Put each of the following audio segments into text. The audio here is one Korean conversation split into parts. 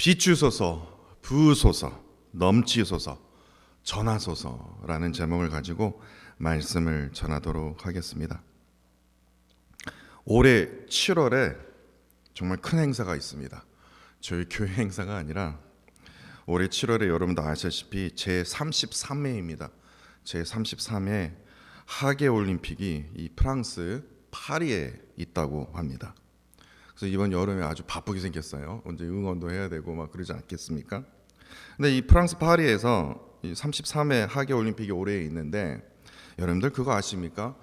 비추소서, 부으소서, 넘치소서, 전하소서라는 제목을 가지고 말씀을 전하도록 하겠습니다. 올해 7월에 정말 큰 행사가 있습니다. 저희 교회 행사가 아니라 올해 7월에 여러분도 아시다시피 제33회입니다. 제33회 하계올림픽이 이 프랑스 파리에 있다고 합니다. 그래서 이번 여름에 아주 바쁘게 생겼어요. 언제 응원도 해야 되고 막 그러지 않겠습니까? 근데 이 프랑스 파리에서 이 33회 하계올림픽이 올해 있는데 여러분들 그거 아십니까?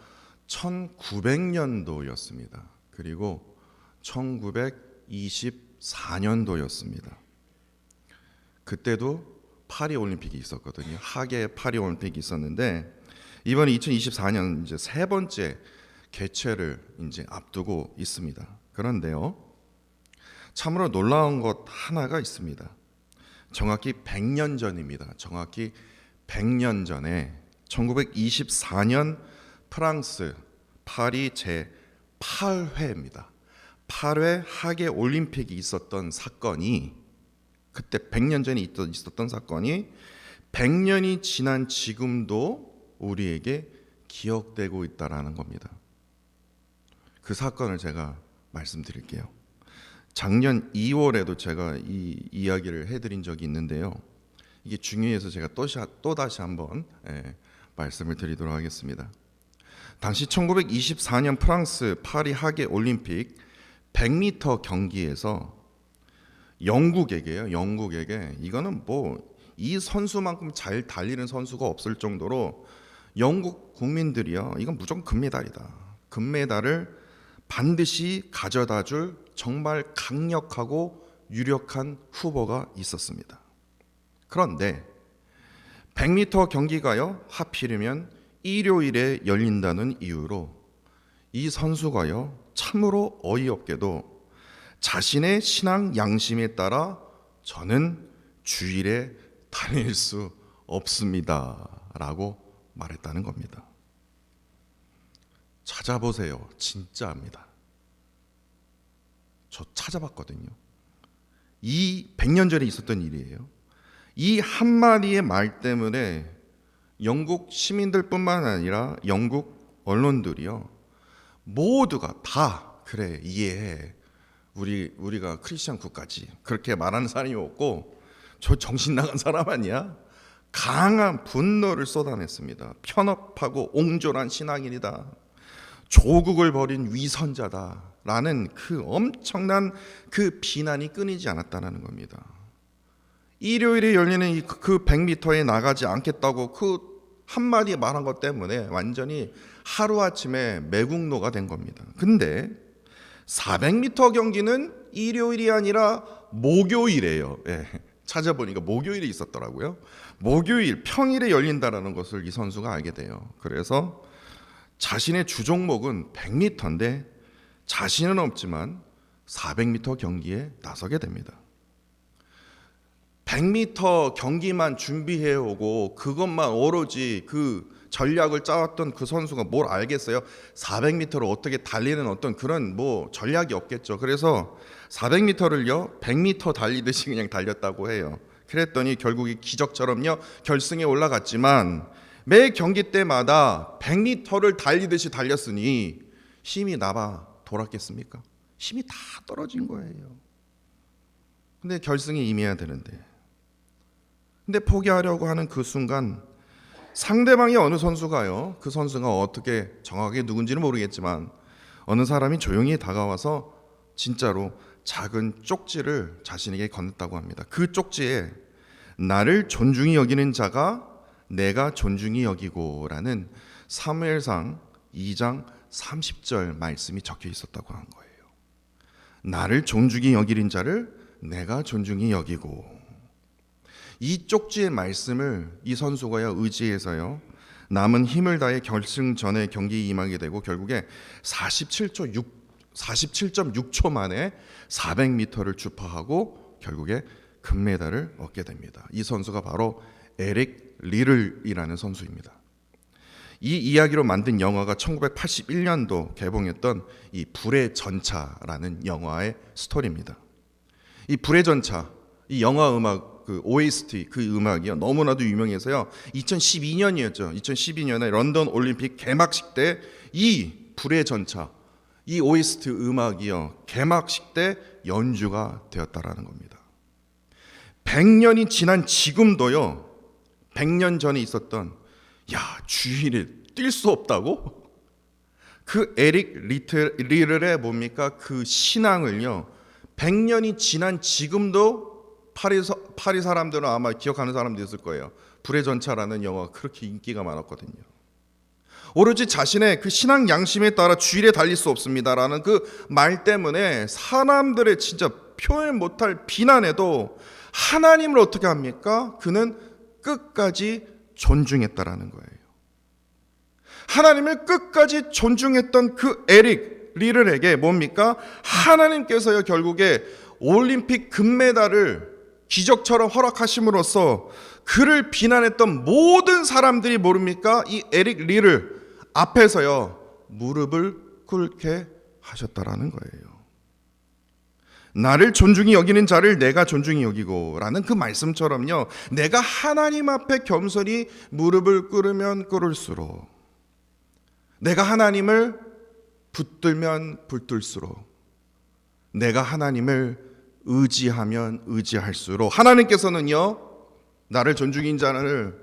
1900년도였습니다. 그리고 1924년도였습니다. 그때도 파리 올림픽이 있었거든요. 하계 파리 올림픽이 있었는데 이번에 2024년 이제 세 번째 개최를 이제 앞두고 있습니다. 그런데요, 참으로 놀라운 것 하나가 있습니다. 정확히 100년 전입니다. 정확히 100년 전에 1924년 프랑스 파리 제8회입니다. 8회 하계 올림픽이 있었던 사건이 그때 100년 전에 있었던 사건이 100년이 지난 지금도 우리에게 기억되고 있다라는 겁니다. 그 사건을 제가 말씀드릴게요. 작년 2월에도 제가 이 이야기를 해드린 적이 있는데요. 이게 중요해서 제가 또다시 한번 말씀을 드리도록 하겠습니다. 당시 1924년 프랑스 파리 하계 올림픽 100m 경기에서 영국에게 이거는 뭐 이 선수만큼 잘 달리는 선수가 없을 정도로 영국 국민들이요, 이건 무조건 금메달이다. 금메달을 반드시 가져다 줄 정말 강력하고 유력한 후보가 있었습니다. 그런데 100m 경기가요, 하필이면 일요일에 열린다는 이유로 이 선수가요, 참으로 어이없게도 자신의 신앙 양심에 따라 저는 주일에 다닐 수 없습니다 라고 말했다는 겁니다. 찾아보세요. 진짜입니다. 저 찾아봤거든요. 이 100년 전에 있었던 일이에요. 이 한마디의 말 때문에 영국 시민들뿐만 아니라 영국 언론들이요, 모두가 다 그래 이해해, 우리가 크리스천 국가지, 그렇게 말하는 사람이 없고 저 정신 나간 사람 아니야? 강한 분노를 쏟아냈습니다. 편협하고 옹졸한 신앙인이다, 조국을 버린 위선자다라는 그 엄청난 그 비난이 끊이지 않았다는 겁니다. 일요일에 열리는 그 100m에 나가지 않겠다고 그 한마디 말한 것 때문에 완전히 하루아침에 매국노가 된 겁니다. 근데 400m 경기는 일요일이 아니라 목요일이에요. 찾아보니까 목요일에 있었더라고요. 목요일 평일에 열린다라는 것을 이 선수가 알게 돼요. 그래서 자신의 주종목은 100m인데 자신은 없지만 400m 경기에 나서게 됩니다. 100m 경기만 준비해오고 그것만 오로지 그 전략을 짜왔던 그 선수가 뭘 알겠어요? 400m를 어떻게 달리는 어떤 그런 뭐 전략이 없겠죠. 그래서 400m를요 100m 달리듯이 그냥 달렸다고 해요. 그랬더니 결국에 기적처럼요 결승에 올라갔지만 매 경기 때마다 100m를 달리듯이 달렸으니 힘이 나봐 돌았겠습니까? 힘이 다 떨어진 거예요. 근데 결승에 임해야 되는데, 근데 포기하려고 하는 그 순간 상대방이 어느 선수가요, 그 선수가 어떻게 정확하게 누군지는 모르겠지만 어느 사람이 조용히 다가와서 진짜로 작은 쪽지를 자신에게 건넸다고 합니다. 그 쪽지에 나를 존중히 여기는 자가 내가 존중히 여기고 라는 사무엘상 2장 30절 말씀이 적혀 있었다고 한 거예요. 나를 존중히 여기는 자를 내가 존중히 여기고, 이 쪽지의 말씀을 이 선수가요 의지해서요 남은 힘을 다해 결승전의 경기에 임하게 되고 결국에 47.6초 만에 400m를 주파하고 결국에 금메달을 얻게 됩니다. 이 선수가 바로 에릭 리를이라는 선수입니다. 이 이야기로 만든 영화가 1981년도 개봉했던 이 불의 전차라는 영화의 스토리입니다. 이 불의 전차, 이 영화 음악 그 OST 그 음악이요 너무나도 유명해서요. 2012년이었죠. 2012년에 런던 올림픽 개막식 때 이 불의 전차 이 OST 음악이요 개막식 때 연주가 되었다라는 겁니다. 100년이 지난 지금도요 100년 전에 있었던 주일에 뛸 수 없다고? 그 에릭 리를의 뭡니까? 그 신앙을요 100년이 지난 지금도 파리 사람들은 아마 기억하는 사람도 있을 거예요. 불의 전차라는 영화가 그렇게 인기가 많았거든요. 오로지 자신의 그 신앙 양심에 따라 주일에 달릴 수 없습니다라는 그 말 때문에 사람들의 진짜 표현 못할 비난에도 하나님을 어떻게 합니까? 그는 끝까지 존중했다라는 거예요. 하나님을 끝까지 존중했던 그 에릭 리를에게 뭡니까? 하나님께서요 결국에 올림픽 금메달을 기적처럼 허락하심으로써 그를 비난했던 모든 사람들이 모릅니까? 이 에릭 리를 앞에서요 무릎을 꿇게 하셨다라는 거예요. 나를 존중히 여기는 자를 내가 존중히 여기고 라는 그 말씀처럼요 내가 하나님 앞에 겸손히 무릎을 꿇으면 꿇을수록 내가 하나님을 붙들면 붙들수록 내가 하나님을 의지하면 의지할수록 하나님께서는요 나를 존중인 자를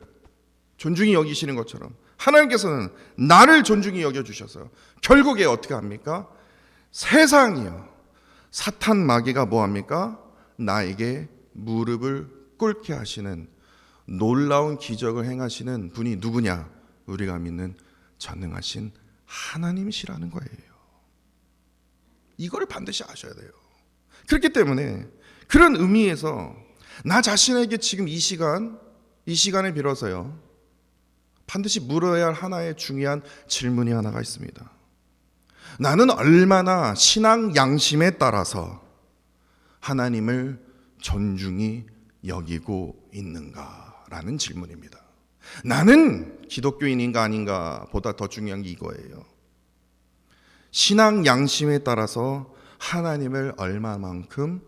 존중히 여기시는 것처럼 하나님께서는 나를 존중히 여겨주셔서 결국에 어떻게 합니까? 세상이요 사탄 마귀가 뭐합니까? 나에게 무릎을 꿇게 하시는 놀라운 기적을 행하시는 분이 누구냐? 우리가 믿는 전능하신 하나님이시라는 거예요. 이거를 반드시 아셔야 돼요. 그렇기 때문에 그런 의미에서 나 자신에게 지금 이 시간을 빌어서요 반드시 물어야 할 하나의 중요한 질문이 하나가 있습니다. 나는 얼마나 신앙 양심에 따라서 하나님을 존중히 여기고 있는가라는 질문입니다. 나는 기독교인인가 아닌가 보다 더 중요한 게 이거예요. 신앙 양심에 따라서 하나님을 얼마만큼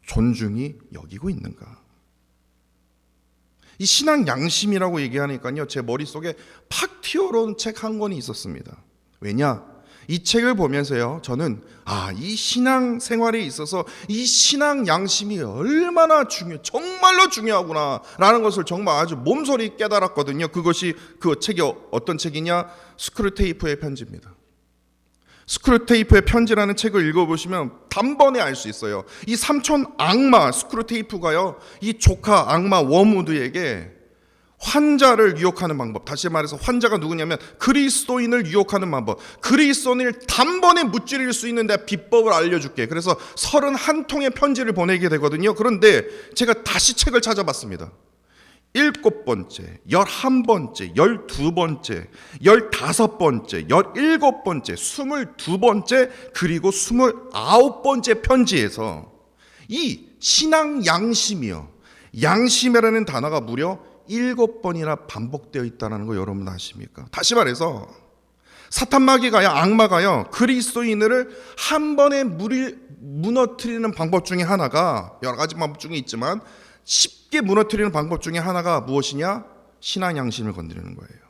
존중히 여기고 있는가. 이 신앙 양심이라고 얘기하니까요 제 머릿속에 팍 튀어오른 책 한 권이 있었습니다. 왜냐? 이 책을 보면서요 저는 이 신앙 생활에 있어서 이 신앙 양심이 얼마나 정말로 중요하구나 라는 것을 정말 아주 몸소리 깨달았거든요. 그것이 그 책이 어떤 책이냐? 스크루테이프의 편지입니다. 스크루테이프의 편지라는 책을 읽어보시면 단번에 알 수 있어요. 이 삼촌 악마 스크루테이프가요 이 조카 악마 워무드에게 환자를 유혹하는 방법, 다시 말해서 환자가 누구냐면 그리스도인을 유혹하는 방법, 그리스도인을 단번에 무찌를 수 있는 내 비법을 알려줄게. 그래서 31통의 편지를 보내게 되거든요. 그런데 제가 다시 책을 찾아봤습니다. 7번째, 11번째, 12번째, 15번째, 17번째, 22번째, 그리고 29번째 편지에서 이 신앙 양심이요 양심이라는 단어가 무려 7번이나 반복되어 있다는 거 여러분 아십니까? 다시 말해서 사탄 마귀가요 악마가요 그리스도인을 한 번에 무너뜨리는 방법 중에 하나가 여러 가지 방법 중에 있지만 쉽게 무너뜨리는 방법 중에 하나가 무엇이냐? 신앙 양심을 건드리는 거예요.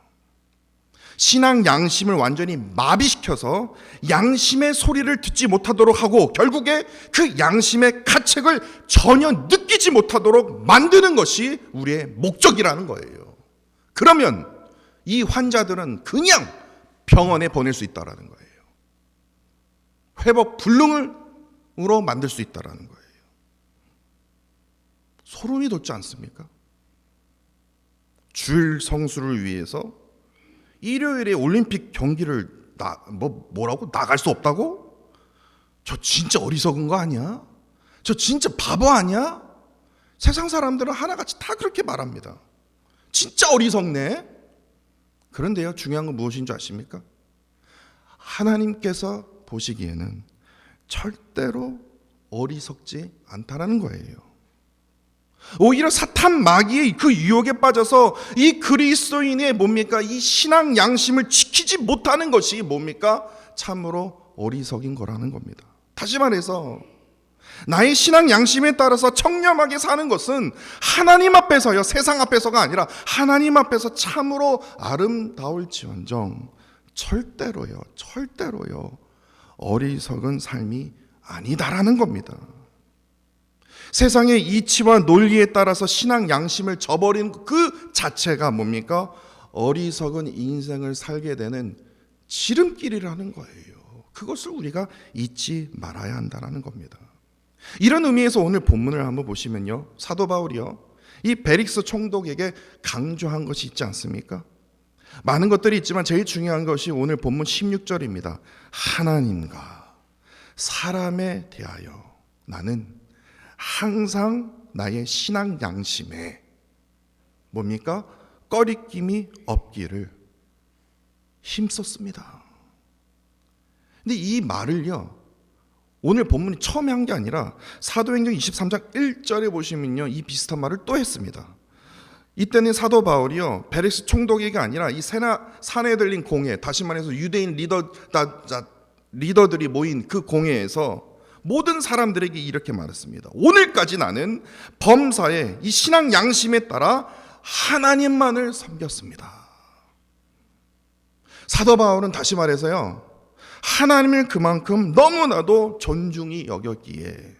신앙 양심을 완전히 마비시켜서 양심의 소리를 듣지 못하도록 하고 결국에 그 양심의 가책을 전혀 느끼지 못하도록 만드는 것이 우리의 목적이라는 거예요. 그러면 이 환자들은 그냥 병원에 보낼 수 있다는 거예요. 회복 불능으로 만들 수 있다는 거예요. 소름이 돋지 않습니까? 주일 성수를 위해서 일요일에 올림픽 경기를 뭐라고 나갈 수 없다고? 저 진짜 어리석은 거 아니야? 저 진짜 바보 아니야? 세상 사람들은 하나같이 다 그렇게 말합니다. 진짜 어리석네. 그런데요 중요한 건 무엇인 줄 아십니까? 하나님께서 보시기에는 절대로 어리석지 않다라는 거예요. 오히려 사탄 마귀의 그 유혹에 빠져서 이 그리스도인의 뭡니까? 이 신앙 양심을 지키지 못하는 것이 뭡니까? 참으로 어리석인 거라는 겁니다. 다시 말해서 나의 신앙 양심에 따라서 청렴하게 사는 것은 하나님 앞에서요, 세상 앞에서가 아니라 하나님 앞에서 참으로 아름다울지언정 절대로요 어리석은 삶이 아니다라는 겁니다. 세상의 이치와 논리에 따라서 신앙 양심을 저버린 그 자체가 뭡니까? 어리석은 인생을 살게 되는 지름길이라는 거예요. 그것을 우리가 잊지 말아야 한다는 겁니다. 이런 의미에서 오늘 본문을 한번 보시면요, 사도 바울이요, 이 베릭스 총독에게 강조한 것이 있지 않습니까? 많은 것들이 있지만 제일 중요한 것이 오늘 본문 16절입니다. 하나님과 사람에 대하여 나는 항상 나의 신앙 양심에 뭡니까? 꺼리낌이 없기를 힘썼습니다. 근데 이 말을요, 오늘 본문이 처음에 한 게 아니라 사도행전 23장 1절에 보시면요, 이 비슷한 말을 또 했습니다. 이때는 사도 바울이요, 베릭스 총독에게 아니라 이 산에 들린 공회, 다시 말해서 유대인 리더들이 모인 그 공회에서 모든 사람들에게 이렇게 말했습니다. 오늘까지 나는 범사의 이 신앙 양심에 따라 하나님만을 섬겼습니다. 사도 바울은 다시 말해서요, 하나님을 그만큼 너무나도 존중히 여겼기에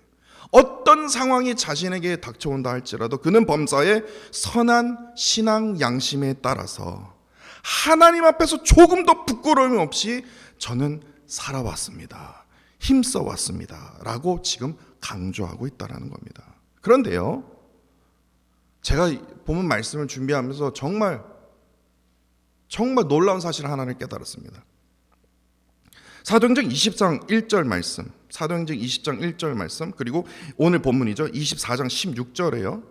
어떤 상황이 자신에게 닥쳐온다 할지라도 그는 범사의 선한 신앙 양심에 따라서 하나님 앞에서 조금도 부끄러움 없이 저는 살아왔습니다, 힘써왔습니다 라고 지금 강조하고 있다는 겁니다. 그런데요, 제가 본문 말씀을 준비하면서 정말 놀라운 사실 하나를 깨달았습니다. 사도행전 20장 1절 말씀, 사도행전 20장 1절 말씀, 그리고 오늘 본문이죠, 24장 16절에요,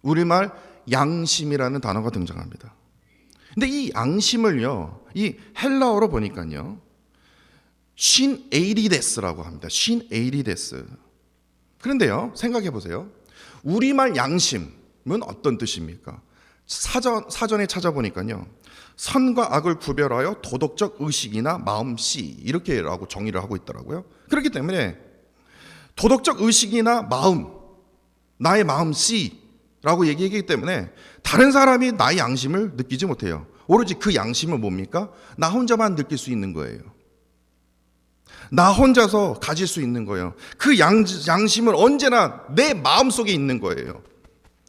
우리말 양심이라는 단어가 등장합니다. 근데 이 양심을요, 이 헬라어로 보니까요, 신에이리데스라고 합니다. 신에이리데스. 그런데요, 생각해 보세요. 우리말 양심은 어떤 뜻입니까? 사전에 찾아보니까요, 선과 악을 구별하여 도덕적 의식이나 마음씨, 이렇게라고 정의를 하고 있더라고요. 그렇기 때문에 도덕적 의식이나 마음, 나의 마음씨라고 얘기하기 때문에 다른 사람이 나의 양심을 느끼지 못해요. 오로지 그 양심은 뭡니까? 나 혼자만 느낄 수 있는 거예요. 나 혼자서 가질 수 있는 거예요. 그 양심은 언제나 내 마음속에 있는 거예요.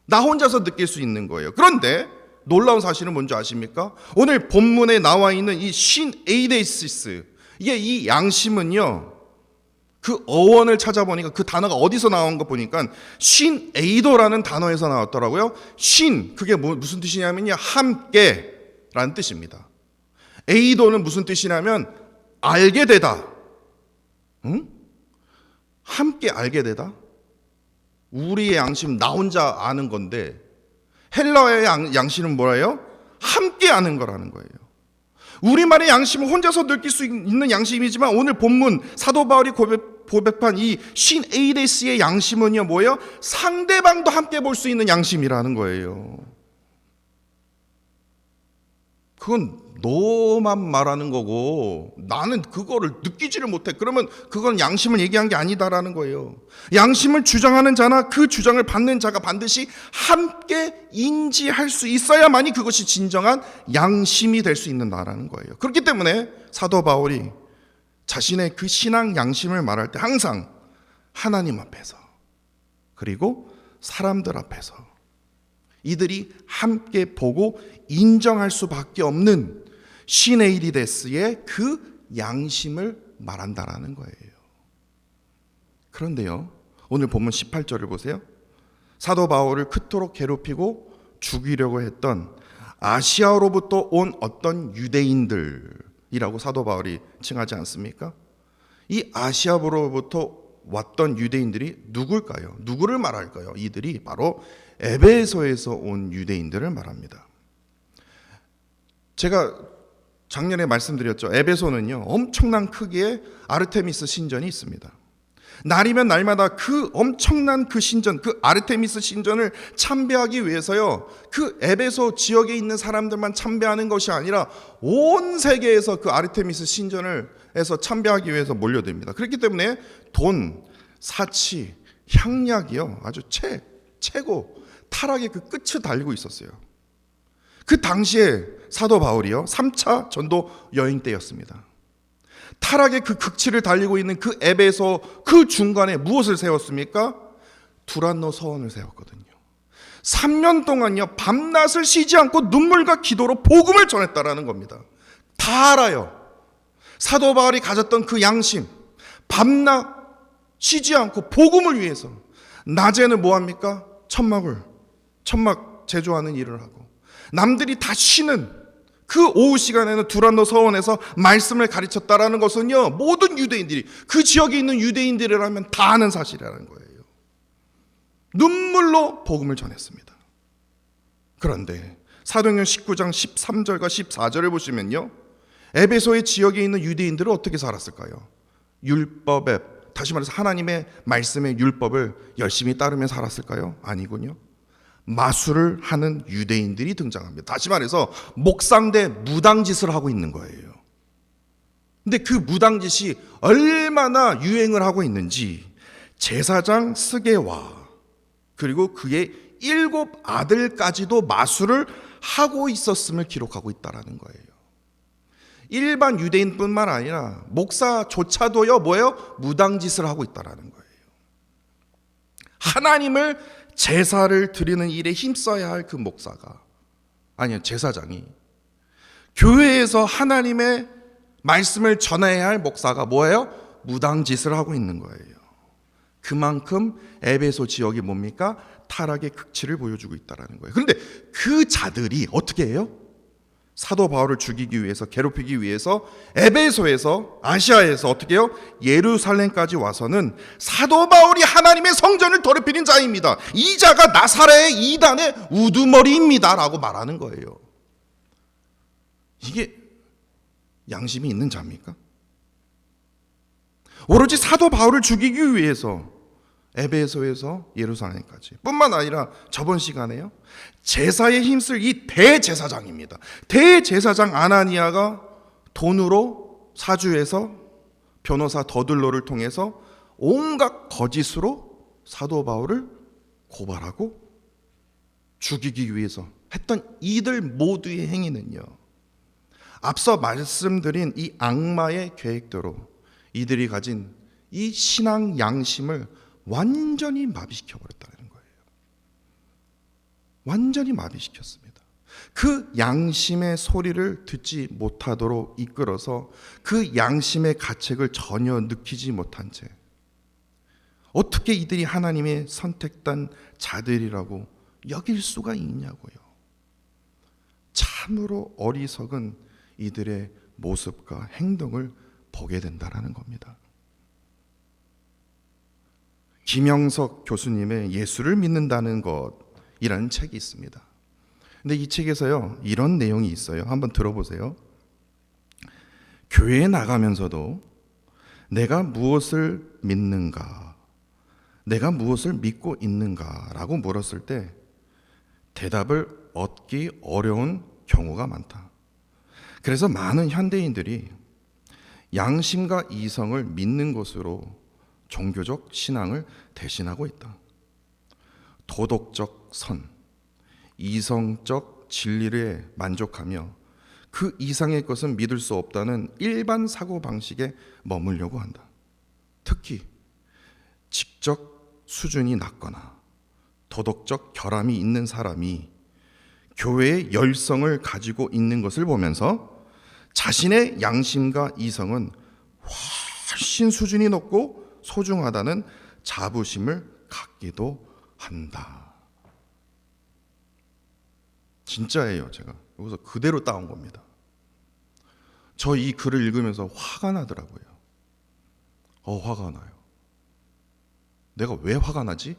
나 혼자서 느낄 수 있는 거예요. 그런데 놀라운 사실은 뭔지 아십니까? 오늘 본문에 나와 있는 이 신에이데시스, 이게 이 양심은요, 그 어원을 찾아보니까 그 단어가 어디서 나온 거 보니까 신에이도라는 단어에서 나왔더라고요. 신, 그게 무슨 뜻이냐면요, 함께라는 뜻입니다. 에이도는 무슨 뜻이냐면 알게 되다. 응? 함께 알게 되다. 우리의 양심, 나 혼자 아는 건데 헬라어의 양심은 뭐예요? 함께 아는 거라는 거예요. 우리말의 양심은 혼자서 느낄 수 있는 양심이지만 오늘 본문 사도 바울이 고백한 이 신에이데스의 양심은요, 뭐예요? 상대방도 함께 볼 수 있는 양심이라는 거예요. 그건 너만 말하는 거고 나는 그거를 느끼지를 못해. 그러면 그건 양심을 얘기한 게 아니다라는 거예요. 양심을 주장하는 자나 그 주장을 받는 자가 반드시 함께 인지할 수 있어야만이 그것이 진정한 양심이 될 수 있는다라는 거예요. 그렇기 때문에 사도 바울이 자신의 그 신앙 양심을 말할 때 항상 하나님 앞에서 그리고 사람들 앞에서 이들이 함께 보고 인정할 수밖에 없는 신에이리데스의 그 양심을 말한다라는 거예요. 그런데요, 오늘 본문 18절을 보세요. 사도 바울을 그토록 괴롭히고 죽이려고 했던 아시아로부터 온 어떤 유대인들이라고 사도 바울이 칭하지 않습니까? 이 아시아로부터 왔던 유대인들이 누굴까요? 누구를 말할까요? 이들이 바로 에베소에서 온 유대인들을 말합니다. 제가 작년에 말씀드렸죠. 에베소는요, 엄청난 크기의 아르테미스 신전이 있습니다. 날이면 날마다 그 엄청난 그 신전, 그 아르테미스 신전을 참배하기 위해서요, 그 에베소 지역에 있는 사람들만 참배하는 것이 아니라 온 세계에서 그 아르테미스 신전을 해서 참배하기 위해서 몰려듭니다. 그렇기 때문에 돈, 사치, 향약이요. 아주 최고 타락의 그 끝을 달리고 있었어요. 그 당시에 사도 바울이요. 3차 전도 여행 때였습니다. 타락의 그 극치를 달리고 있는 그 에베소 그 중간에 무엇을 세웠습니까? 두란노 서원을 세웠거든요. 3년 동안요. 밤낮을 쉬지 않고 눈물과 기도로 복음을 전했다라는 겁니다. 다 알아요. 사도 바울이 가졌던 그 양심, 밤낮 쉬지 않고 복음을 위해서 낮에는 뭐합니까? 천막 제조하는 일을 하고 남들이 다 쉬는 그 오후 시간에는 두란노 서원에서 말씀을 가르쳤다라는 것은요, 모든 유대인들이, 그 지역에 있는 유대인들이라면 다 아는 사실이라는 거예요. 눈물로 복음을 전했습니다. 그런데 사도행전 19장 13절과 14절을 보시면요, 에베소의 지역에 있는 유대인들은 어떻게 살았을까요? 율법에, 다시 말해서 하나님의 말씀의 율법을 열심히 따르며 살았을까요? 아니군요. 마술을 하는 유대인들이 등장합니다. 다시 말해서 목상대 무당짓을 하고 있는 거예요. 근데 그 무당짓이 얼마나 유행을 하고 있는지 제사장 스게와 그리고 그의 7 아들까지도 마술을 하고 있었음을 기록하고 있다는 거예요. 일반 유대인뿐만 아니라 목사조차도요, 뭐예요? 무당짓을 하고 있다는 거예요. 하나님을 제사를 드리는 일에 힘써야 할 그 목사가, 아니요, 제사장이 교회에서 하나님의 말씀을 전해야 할 목사가 뭐예요? 무당짓을 하고 있는 거예요. 그만큼 에베소 지역이 뭡니까? 타락의 극치를 보여주고 있다는 거예요. 그런데 그 자들이 어떻게 해요? 사도 바울을 죽이기 위해서, 괴롭히기 위해서 에베소에서, 아시아에서 어떻게 해요? 예루살렘까지 와서는 사도 바울이 하나님의 성전을 더럽히는 자입니다. 이 자가 나사렛의 이단의 우두머리입니다 라고 말하는 거예요. 이게 양심이 있는 자입니까? 오로지 사도 바울을 죽이기 위해서 에베소에서 예루살렘까지 뿐만 아니라 저번 시간에요, 제사에 힘쓸 이 대제사장입니다. 대제사장 아나니아가 돈으로 사주해서 변호사 더들로를 통해서 온갖 거짓으로 사도 바울을 고발하고 죽이기 위해서 했던 이들 모두의 행위는요, 앞서 말씀드린 이 악마의 계획대로 이들이 가진 이 신앙 양심을 완전히 마비시켜버렸다는 거예요. 완전히 마비시켰습니다. 그 양심의 소리를 듣지 못하도록 이끌어서 그 양심의 가책을 전혀 느끼지 못한 채 어떻게 이들이 하나님의 선택된 자들이라고 여길 수가 있냐고요. 참으로 어리석은 이들의 모습과 행동을 보게 된다는 겁니다. 김영석 교수님의 예수를 믿는다는 것이라는 책이 있습니다. 근데 이 책에서요, 이런 내용이 있어요. 한번 들어보세요. 교회에 나가면서도 내가 무엇을 믿는가, 내가 무엇을 믿고 있는가라고 물었을 때 대답을 얻기 어려운 경우가 많다. 그래서 많은 현대인들이 양심과 이성을 믿는 것으로 종교적 신앙을 대신하고 있다. 도덕적 선, 이성적 진리에 만족하며 그 이상의 것은 믿을 수 없다는 일반 사고방식에 머물려고 한다. 특히 직적 수준이 낮거나 도덕적 결함이 있는 사람이 교회의 열성을 가지고 있는 것을 보면서 자신의 양심과 이성은 훨씬 수준이 높고 소중하다는 자부심을 갖기도 한다. 진짜예요. 제가 여기서 그대로 따온 겁니다. 저 이 글을 읽으면서 화가 나더라고요. 화가 나요. 내가 왜 화가 나지?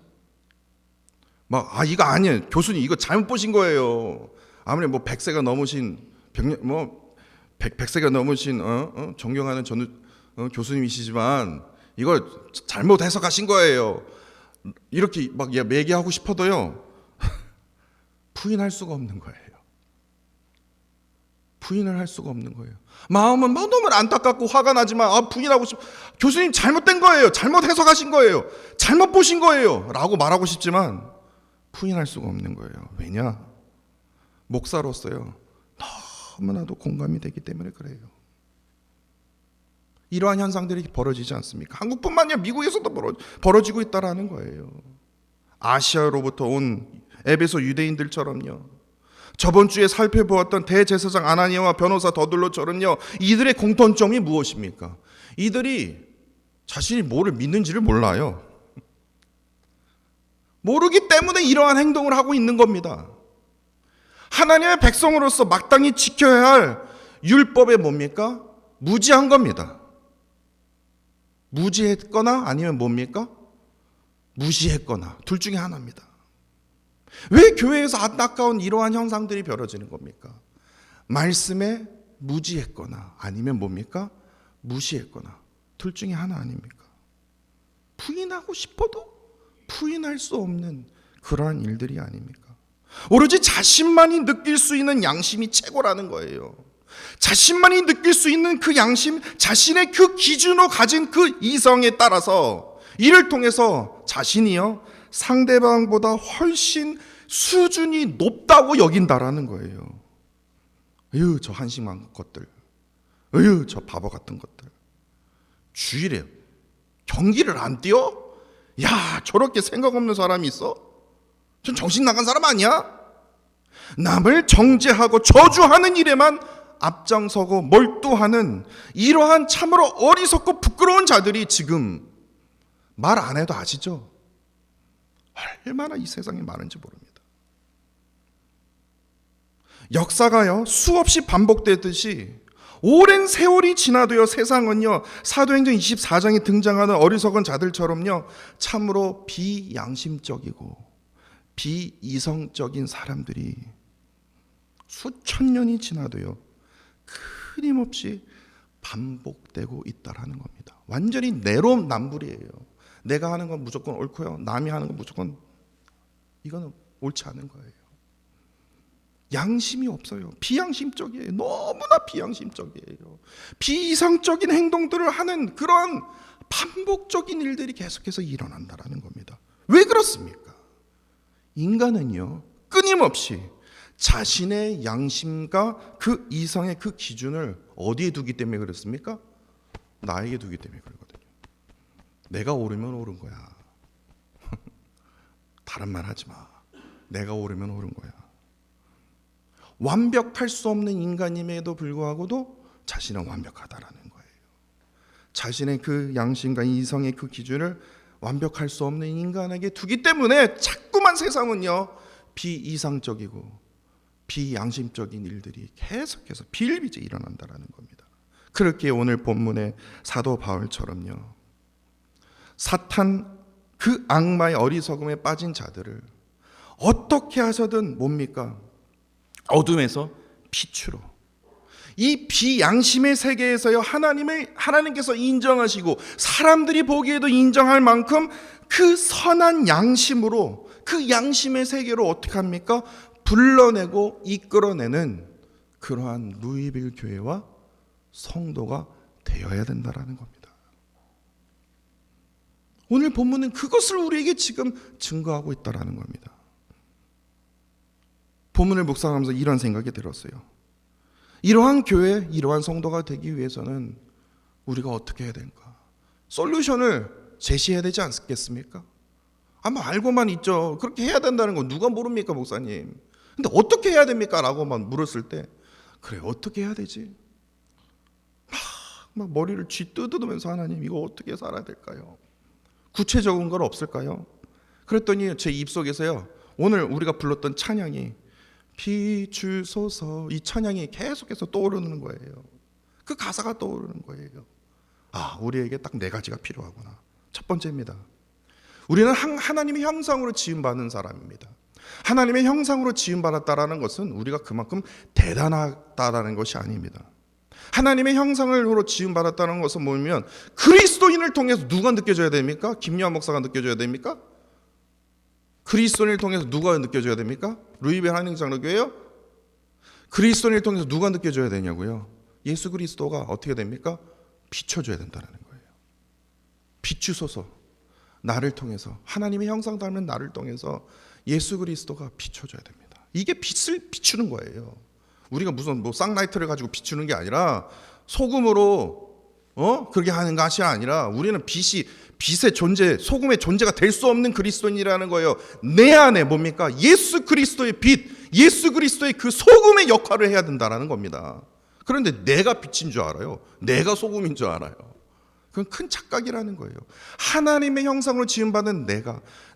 이거 아니에요. 교수님 이거 잘못 보신 거예요. 아무리 100세가 넘으신 100세가 넘으신 존경하는 교수님이시지만 이걸 잘못 해석하신 거예요. 이렇게 얘기하고 싶어도요 부인할 수가 없는 거예요. 부인을 할 수가 없는 거예요. 마음은 막 너무 안타깝고 화가 나지만 부인하고 싶. 교수님 잘못된 거예요. 잘못 해석하신 거예요. 잘못 보신 거예요. 라고 말하고 싶지만 부인할 수가 없는 거예요. 왜냐? 목사로서요. 너무나도 공감이 되기 때문에 그래요. 이러한 현상들이 벌어지지 않습니까? 한국뿐만 아니라 미국에서도 벌어지고 있다라는 거예요. 아시아로부터 온 에베소 유대인들처럼요. 저번 주에 살펴보았던 대제사장 아나니아와 변호사 더둘로처럼요. 이들의 공통점이 무엇입니까? 이들이 자신이 뭐를 믿는지를 몰라요. 모르기 때문에 이러한 행동을 하고 있는 겁니다. 하나님의 백성으로서 마땅히 지켜야 할 율법에 뭡니까? 무지한 겁니다. 무지했거나 아니면 뭡니까? 무시했거나 둘 중에 하나입니다. 왜 교회에서 안타까운 이러한 현상들이 벌어지는 겁니까? 말씀에 무지했거나 아니면 뭡니까? 무시했거나 둘 중에 하나 아닙니까? 부인하고 싶어도 부인할 수 없는 그러한 일들이 아닙니까? 오로지 자신만이 느낄 수 있는 양심이 최고라는 거예요. 자신만이 느낄 수 있는 그 양심, 자신의 그 기준으로 가진 그 이성에 따라서 이를 통해서 자신이요 상대방보다 훨씬 수준이 높다고 여긴다라는 거예요. 에휴, 저 한심한 것들, 에휴, 저 바보 같은 것들. 주일에 경기를 안 뛰어? 야, 저렇게 생각 없는 사람이 있어? 전 정신 나간 사람 아니야? 남을 정죄하고 저주하는 일에만 앞장서고 몰두하는 이러한 참으로 어리석고 부끄러운 자들이 지금 말 안 해도 아시죠? 얼마나 이 세상에 많은지 모릅니다. 역사가요 수없이 반복되듯이 오랜 세월이 지나도요 세상은요 사도행전 24장에 등장하는 어리석은 자들처럼요 참으로 비양심적이고 비이성적인 사람들이 수천 년이 지나도요 끊임없이 반복되고 있다라는 겁니다. 완전히 내로남불이에요. 내가 하는 건 무조건 옳고요, 남이 하는 건 무조건 이거는 옳지 않은 거예요. 양심이 없어요. 비양심적이에요. 너무나 비양심적이에요. 비이성적인 행동들을 하는 그런 반복적인 일들이 계속해서 일어난다라는 겁니다. 왜 그렇습니까? 인간은요 끊임없이 자신의 양심과 그 이성의 그 기준을 어디에 두기 때문에 그렇습니까? 나에게 두기 때문에 그러거든요. 내가 옳으면 옳은 거야. 다른 말 하지 마. 내가 옳으면 옳은 거야. 완벽할 수 없는 인간임에도 불구하고도 자신은 완벽하다라는 거예요. 자신의 그 양심과 이성의 그 기준을 완벽할 수 없는 인간에게 두기 때문에 자꾸만 세상은요 비이상적이고 비양심적인 일들이 계속해서 비일비재 일어난다라는 겁니다. 그렇게 오늘 본문의 사도 바울처럼요 사탄 그 악마의 어리석음에 빠진 자들을 어떻게 하서든 뭡니까? 어둠에서 빛으로 이 비양심의 세계에서요 하나님께서 인정하시고 사람들이 보기에도 인정할 만큼 그 선한 양심으로 그 양심의 세계로 어떻게 합니까? 불러내고 이끌어내는 그러한 루이빌 교회와 성도가 되어야 된다라는 겁니다. 오늘 본문은 그것을 우리에게 지금 증거하고 있다라는 겁니다. 본문을 묵상하면서 이런 생각이 들었어요. 이러한 교회, 이러한 성도가 되기 위해서는 우리가 어떻게 해야 되는가? 솔루션을 제시해야 되지 않겠습니까? 아마 알고만 있죠. 그렇게 해야 된다는 거 누가 모릅니까, 목사님? 근데 어떻게 해야 됩니까? 라고만 물었을 때 그래, 어떻게 해야 되지? 막 머리를 쥐뜯으면서 하나님 이거 어떻게 살아야 될까요? 구체적인 건 없을까요? 그랬더니 제 입속에서요 오늘 우리가 불렀던 찬양이 비추소서 이 찬양이 계속해서 떠오르는 거예요. 그 가사가 떠오르는 거예요. 아, 우리에게 딱 네 가지가 필요하구나. 첫 번째입니다. 우리는 하나님의 형상으로 지음받은 사람입니다. 하나님의 형상으로 지음받았다라는 것은 우리가 그만큼 대단하다라는 것이 아닙니다. 하나님의 형상으로 지음받았다는 것은 뭐냐면 그리스도인을 통해서 누가 느껴져야 됩니까? 김여한 목사가 느껴져야 됩니까? 그리스도인을 통해서 누가 느껴져야 됩니까? 루이빌 한인장로교회요? 그리스도인을 통해서 누가 느껴져야 되냐고요? 예수 그리스도가 어떻게 됩니까? 비춰줘야 된다는 거예요. 비추소서. 나를 통해서, 하나님의 형상 닮은 나를 통해서 예수 그리스도가 비춰줘야 됩니다. 이게 빛을 비추는 거예요. 우리가 무슨 뭐 쌍라이트를 가지고 비추는 게 아니라 소금으로 그렇게 하는 것이 아니라 우리는 빛의 존재, 소금의 존재가 될 수 없는 그리스도인이라는 거예요. 내 안에 뭡니까? 예수 그리스도의 빛, 예수 그리스도의 그 소금의 역할을 해야 된다는 겁니다. 그런데 내가 빛인 줄 알아요? 내가 소금인 줄 알아요? 그건 큰 착각이라는 거예요. 하나님의 형상으로 지음받은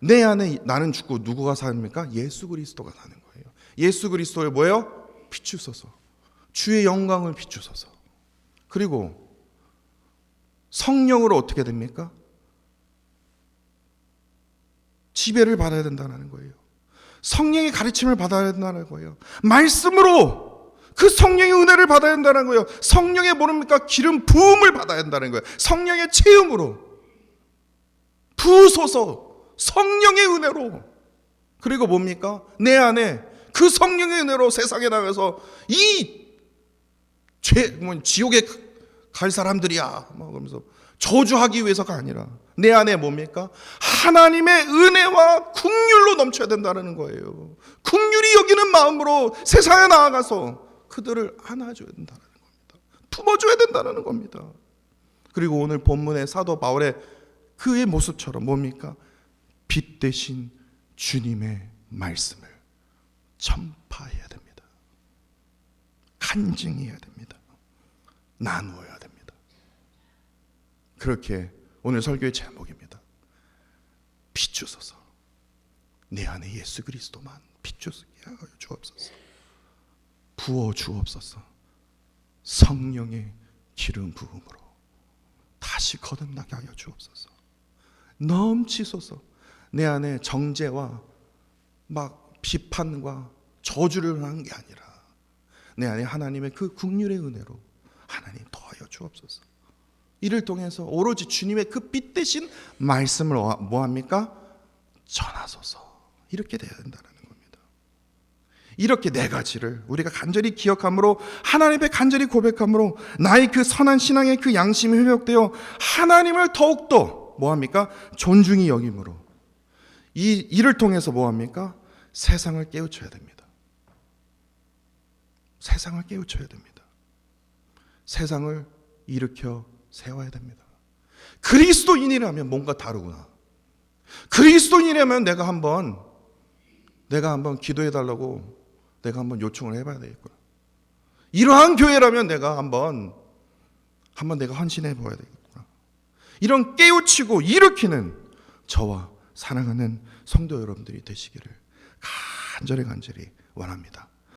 내 안에 나는 죽고 누구가 삽니까? 예수 그리스도가 사는 거예요. 예수 그리스도의 뭐예요? 비추소서. 주의 영광을 비추소서. 그리고 성령으로 어떻게 됩니까? 지배를 받아야 된다는 거예요. 성령의 가르침을 받아야 된다는 거예요. 말씀으로 그 성령의 은혜를 받아야 된다는 거예요. 성령의 뭡니까? 기름 부음을 받아야 된다는 거예요. 성령의 체험으로 부으소서. 성령의 은혜로. 그리고 뭡니까? 내 안에 그 성령의 은혜로 세상에 나가서 이 지옥에 갈 사람들이야 막 그러면서 저주하기 위해서가 아니라 내 안에 뭡니까? 하나님의 은혜와 긍휼로 넘쳐야 된다는 거예요. 긍휼이 여기는 마음으로 세상에 나아가서 그들을 안아줘야 된다는 겁니다. 품어줘야 된다는 겁니다. 그리고 오늘 본문의 사도 바울의 그의 모습처럼 뭡니까? 빛 대신 주님의 말씀을 전파해야 됩니다. 간증해야 됩니다. 나누어야 됩니다. 그렇게 오늘 설교의 제목입니다. 비추소서. 내 안에 예수 그리스도만 비추게 하여 주옵소서. 부어 주옵소서. 성령의 기름 부음으로 다시 거듭나게 하여 주옵소서. 넘치소서. 내 안에 정죄와 막 비판과 저주를 하는 게 아니라 내 안에 하나님의 그 긍휼의 은혜로 하나님 더하여 주옵소서. 이를 통해서 오로지 주님의 그 빛 대신 말씀을 뭐합니까? 전하소서. 이렇게 돼야 된다는 겁니다. 이렇게 네 가지를 우리가 간절히 기억함으로 하나님 앞에 간절히 고백함으로 나의 그 선한 신앙의 그 양심이 회복되어 하나님을 더욱더 뭐합니까? 존중히 여김으로 이를 통해서 뭐합니까? 세상을 깨우쳐야 됩니다. 세상을 깨우쳐야 됩니다. 세상을 일으켜 세워야 됩니다. 그리스도인이라면 뭔가 다르구나. 그리스도인이라면 내가 한번 기도해달라고 내가 한번 요청을 해봐야 되겠구나. 이러한 교회라면 내가 한번 내가 헌신해 보아야 되겠구나. 이런 깨우치고 일으키는 저와 사랑하는 성도 여러분들이 되시기를 간절히 원합니다.